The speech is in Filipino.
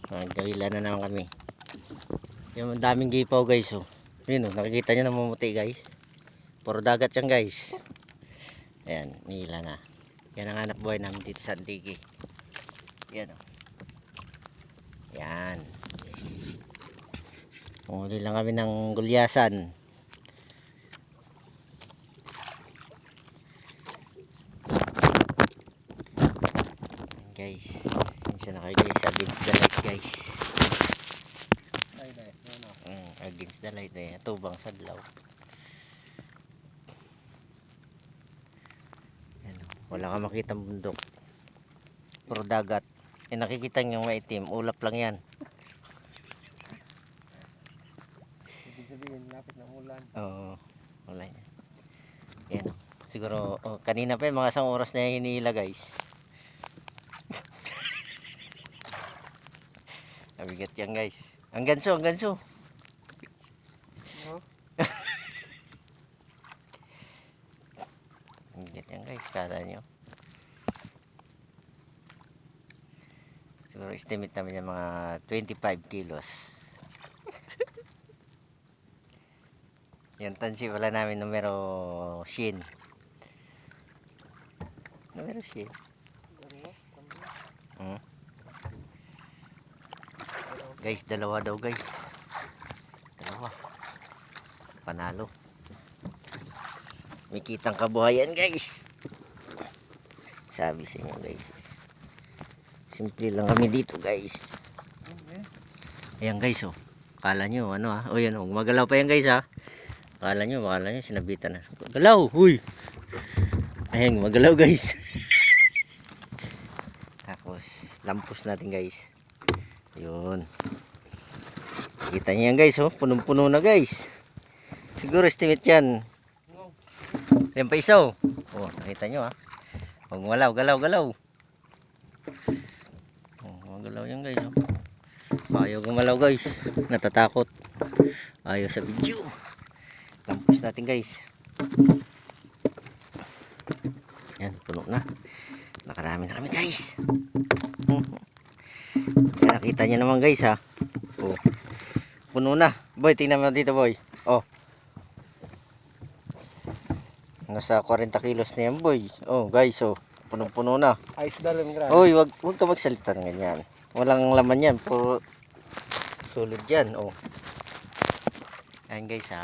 Gawila na naman kami. Yung daming gipaw guys. Oh. Yun, oh, nakikita nyo namumuti guys. Puro dagat yan guys. Ayan, nila na. Yan ang hanap buhay namin dito sa Antique. Yan oh. Yan. Pumuli lang kami ng gulyasan. Guys, minsan na kayo guys against the light guys. Against the light eh. Tubang sadlaw. Yan, wala ka makitang bundok. Puro dagat. Eh nakikita nyo yung maitim. Ulap lang yan. Ibig sabihin, lapit ng ulan. Oo. Wala yan. Yan o. Siguro, oh, kanina pa mga isang oras na yung hinihila guys. Nabigat yan guys. Ang ganso, ang ganso. No? Nabigat yan guys, kala nyo. Siguro estimate namin yung mga 25 kilos. Yan tansi pala namin numero shin. Numero shin. Guys, dalawa daw guys. Dalawa. Panalo. May kitang kabuhayan guys. Sabi sa inyo guys. Simple lang kami dito guys. Ayan guys oh. Kala nyo ano ha. O yan oh. Gumagalaw pa yan guys ha. Kala nyo sinabitan na. Galaw. Huy. Ayan gumagalaw guys. Tapos lampos natin guys. Ayun. Kita nyo yan guys oh. Punong-puno na guys. Siguro estimate yan. Yan pa isa oh. Oh nakita nyo ha. Huwag gumalaw. Galaw. Galaw yan guys oh. Ayaw gumalaw guys, natatakot, ayaw sa video. Lampos natin guys. Yan, puno na, nakarami na kami guys. Yan, nakita nyo naman guys ha. Oh, puno na. Boy, tingnan mo dito boy. Oh, nasa 40 kilos na yan boy. Oh guys oh, punong-puno na. Ayos dalam grabe. Oy, wag ka magsalita ng ganyan. Walang laman yan, puro solid yan. Oh. Ayan guys ha.